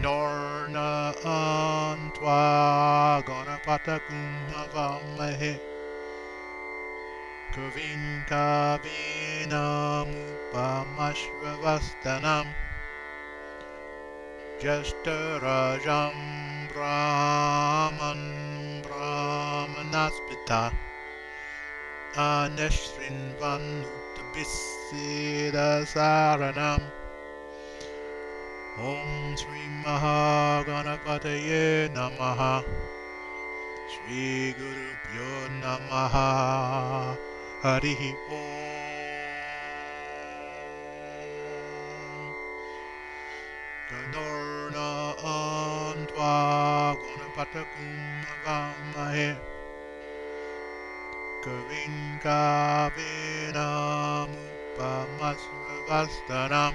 Norna Antwa Ganapata Kumavamahe Kavin Kavinam Upamashravastanam Jastarajam Brahmanaspita Aneshrinvanuttabhisida Saranam Om Sri Mahaganapataye Namaha Shri Guru Pyo Namaha Harihi Om Ganorna Antva Ganapatakum Avamahe Kavin Kavinam Upamasravastanam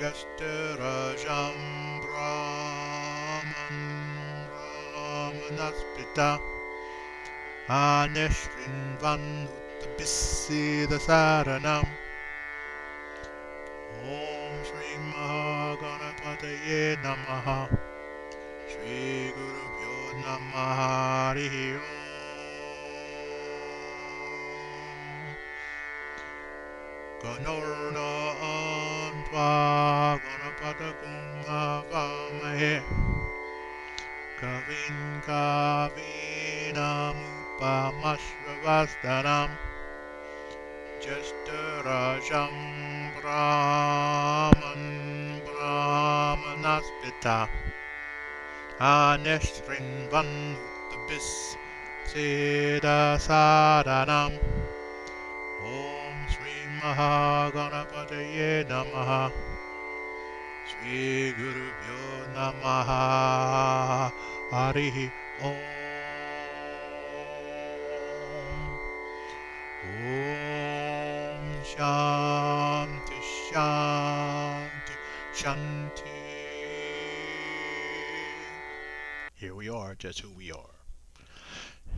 Yastarajam Brahmanaspita Aneshrinvanuttabhisida Saranam Om Shri Mahaganapataye Namaha Shri Guru Pyo Namaha Harihi Om Ganorna Antva Ganapatakum Avamahe Kavin Kavinam Upamashravastanam Jastarajam Brahmanaspita Aneshrinvanuttabhisida Saranam Om Sri Mahaganapataye Namaha Shri Guru Pyo Namaha Harihi Om Om Shanti Shanti Shanti. Here we are, just who we are.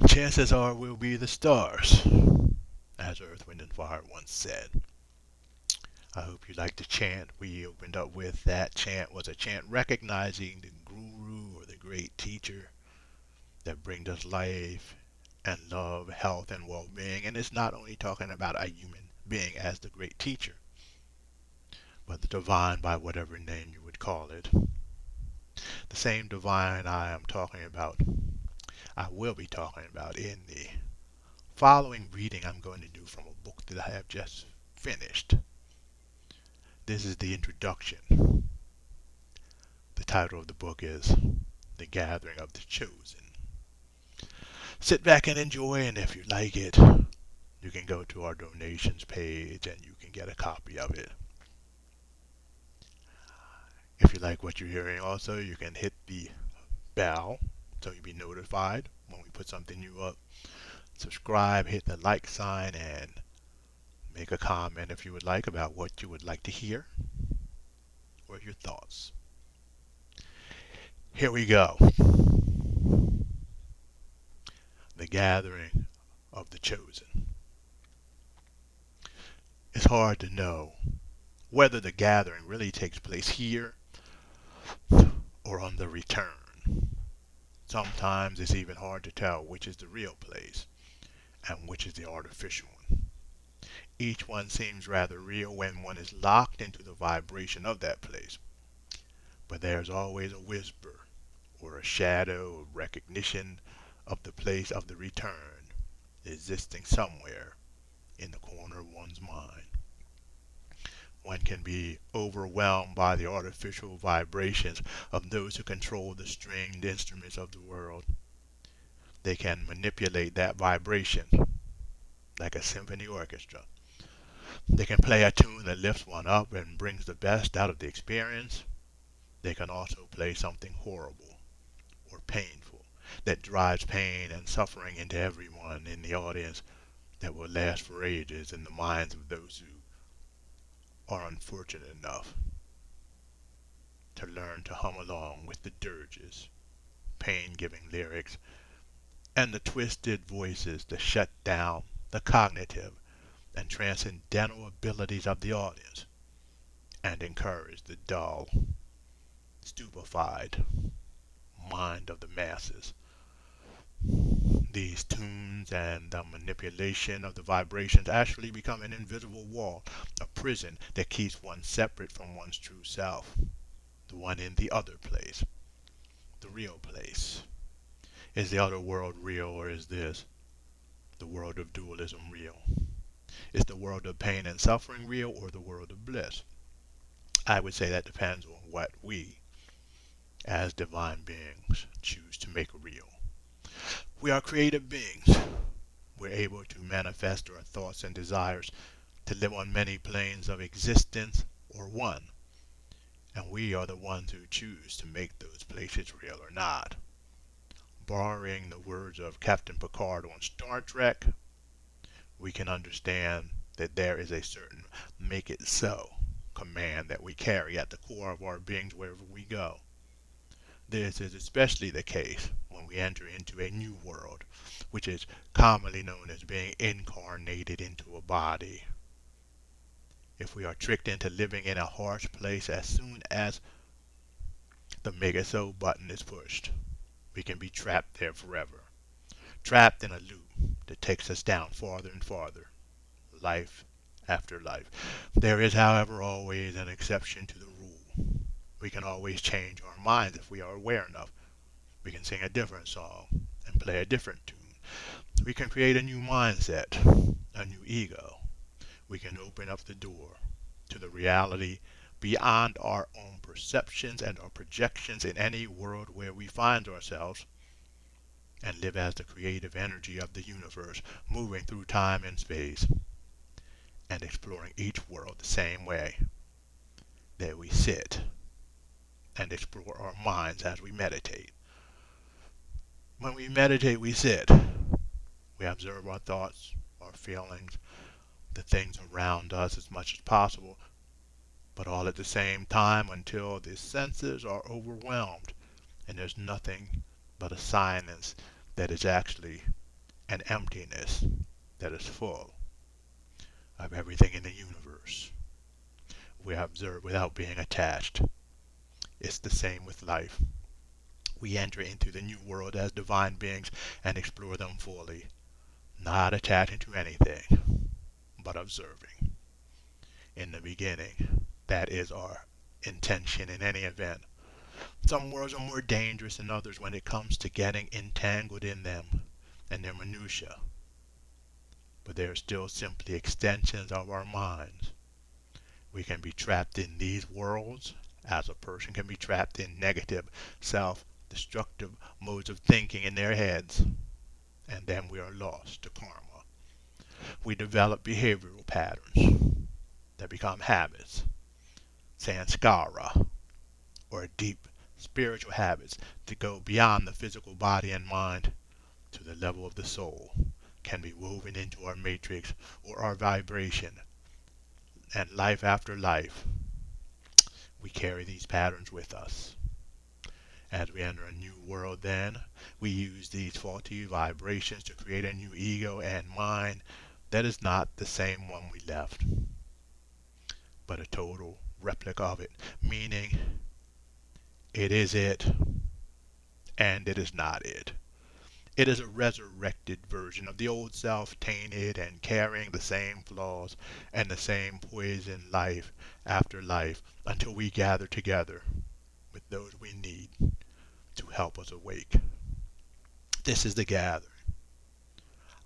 Chances are we'll be the stars, as Earth, Wind, and Fire once said. I hope you liked the chant. We opened up with that chant was a chant recognizing the guru or the great teacher that brings us life and love, health, and well-being. And it's not only talking about a human being as the great teacher, but the divine by whatever name you would call it. The same divine I will be talking about in the following reading I'm going to do from a book that I have just finished. This is the introduction. The title of the book is The Gathering of the Chosen. Sit back and enjoy, and if you like it, you can go to our donations page and you can get a copy of it. If you like what you're hearing also, you can hit the bell so you'll be notified when we put something new up. Subscribe, hit the like sign, and make a comment if you would like about what you would like to hear or your thoughts. Here we go. The Gathering of the Chosen. It's hard to know whether the gathering really takes place here or on the return. Sometimes it's even hard to tell which is the real place and which is the artificial one. Each one seems rather real when one is locked into the vibration of that place. But there's always a whisper or a shadow of recognition of the place of the return existing somewhere in the corner of one's mind. One can be overwhelmed by the artificial vibrations of those who control the stringed instruments of the world. They can manipulate that vibration like a symphony orchestra. They can play a tune that lifts one up and brings the best out of the experience. They can also play something horrible or painful that drives pain and suffering into everyone in the audience that will last for ages in the minds of those who are unfortunate enough to learn to hum along with the dirges, pain-giving lyrics, and the twisted voices to shut down the cognitive and transcendental abilities of the audience and encourage the dull stupefied mind of the masses. These tunes and the manipulation of the vibrations actually become an invisible wall, a prison that keeps one separate from one's true self, the one in the other place, the real place. Is the other world real, or is this, the world of dualism, real? Is the world of pain and suffering real, or the world of bliss? I would say that depends on what we, as divine beings, choose to make real. We are creative beings. We're able to manifest our thoughts and desires to live on many planes of existence or one. And we are the ones who choose to make those places real or not. Borrowing the words of Captain Picard on Star Trek, we can understand that there is a certain make it so command that we carry at the core of our beings wherever we go. This is especially the case when we enter into a new world, which is commonly known as being incarnated into a body. If we are tricked into living in a harsh place as soon as the make it so button is pushed, we can be trapped there forever, trapped in a loop that takes us down farther and farther, life after life. There is, however, always an exception to the rule. We can always change our minds if we are aware enough. We can sing a different song and play a different tune. We can create a new mindset, a new ego. We can open up the door to the reality beyond our own perceptions and our projections in any world where we find ourselves, and live as the creative energy of the universe, moving through time and space and exploring each world the same way that we sit and explore our minds as we meditate. When we meditate, we sit. We observe our thoughts, our feelings, the things around us as much as possible, but all at the same time until the senses are overwhelmed and there's nothing but a silence that is actually an emptiness that is full of everything in the universe. We observe without being attached. It's the same with life. We enter into the new world as divine beings and explore them fully, not attaching to anything, but observing. In the beginning, that is our intention in any event. Some worlds are more dangerous than others when it comes to getting entangled in them and their minutiae, but they are still simply extensions of our minds. We can be trapped in these worlds as a person can be trapped in negative, self-destructive modes of thinking in their heads, and then we are lost to karma. We develop behavioral patterns that become habits, sanskara, or deep spiritual habits that go beyond the physical body and mind to the level of the soul, can be woven into our matrix or our vibration, and life after life, we carry these patterns with us. As we enter a new world, then, we use these faulty vibrations to create a new ego and mind that is not the same one we left, but a total replica of it, meaning it is it and it is not it. It is a resurrected version of the old self, tainted and carrying the same flaws and the same poison life after life until we gather together with those we need to help us awake. This is the gathering.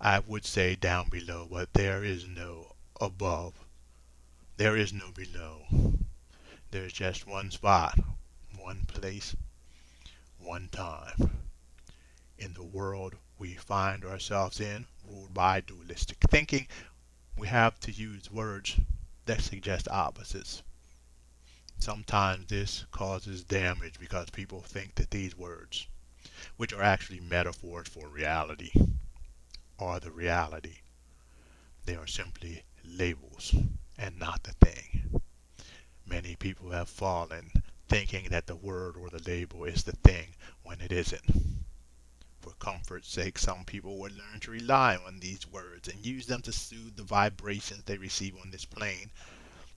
I would say down below, but there is no above. There is no below. There's just one spot, one place, one time. In the world we find ourselves in, ruled by dualistic thinking, we have to use words that suggest opposites. Sometimes this causes damage because people think that these words, which are actually metaphors for reality, are the reality. They are simply labels and not the thing. Many people have fallen thinking that the word or the label is the thing when it isn't. For comfort's sake, some people would learn to rely on these words and use them to soothe the vibrations they receive on this plane,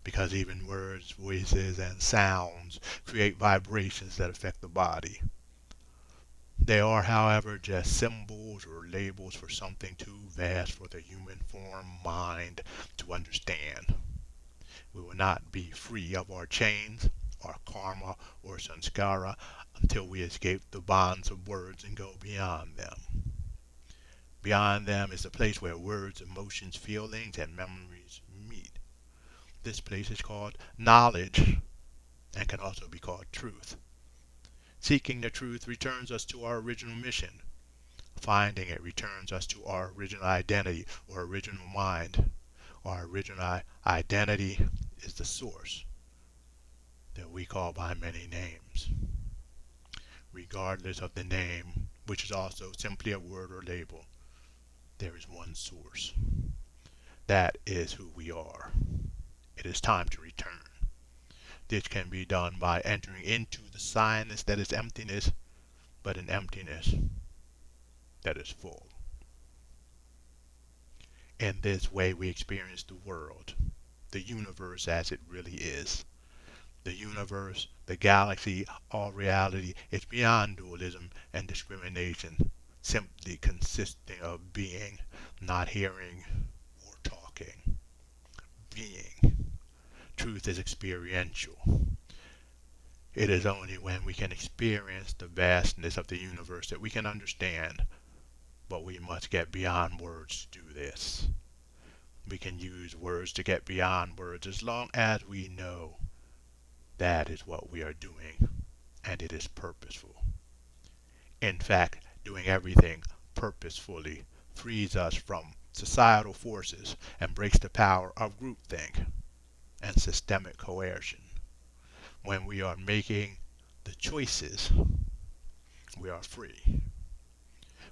because even words, voices, and sounds create vibrations that affect the body. They are, however, just symbols or labels for something too vast for the human form mind to understand. We will not be free of our chains, our karma, or sanskara until we escape the bonds of words and go beyond them. Beyond them is the place where words, emotions, feelings, and memories meet. This place is called knowledge and can also be called truth. Seeking the truth returns us to our original mission. Finding it returns us to our original identity or original mind. Our original identity is the source that we call by many names. Regardless of the name, which is also simply a word or label, there is one source. That is who we are. It is time to return. This can be done by entering into the silence that is emptiness, but an emptiness that is full. In this way, we experience the world, the universe as it really is. The universe, the galaxy, all reality is beyond dualism and discrimination, simply consisting of being, not hearing or talking. Being. Truth is experiential. It is only when we can experience the vastness of the universe that we can understand, but we must get beyond words to do this. We can use words to get beyond words as long as we know that is what we are doing, and it is purposeful. In fact, doing everything purposefully frees us from societal forces and breaks the power of groupthink and systemic coercion. When we are making the choices, we are free.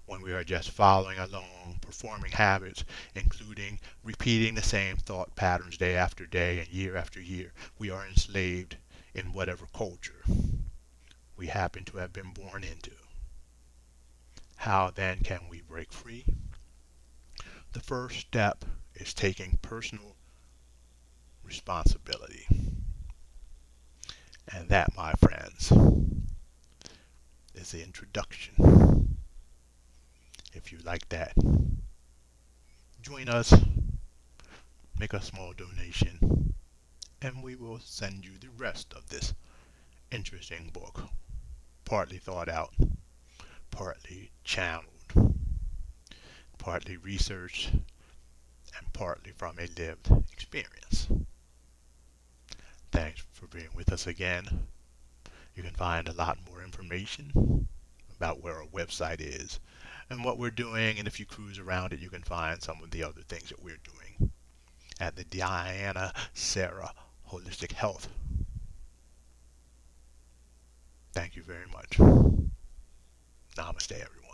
When we are just following along, performing habits, including repeating the same thought patterns day after day and year after year, we are enslaved in whatever culture we happen to have been born into. How then can we break free? The first step is taking personal responsibility. And that, my friends, is the introduction. If you like that, join us, make a small donation, and we will send you the rest of this interesting book, partly thought out, partly channeled, partly researched, and partly from a lived experience. Thanks for being with us again. You can find a lot more information about where our website is and what we're doing, and if you cruise around it, you can find some of the other things that we're doing at the Diana Sarah Holistic Health. Thank you very much. Namaste, everyone.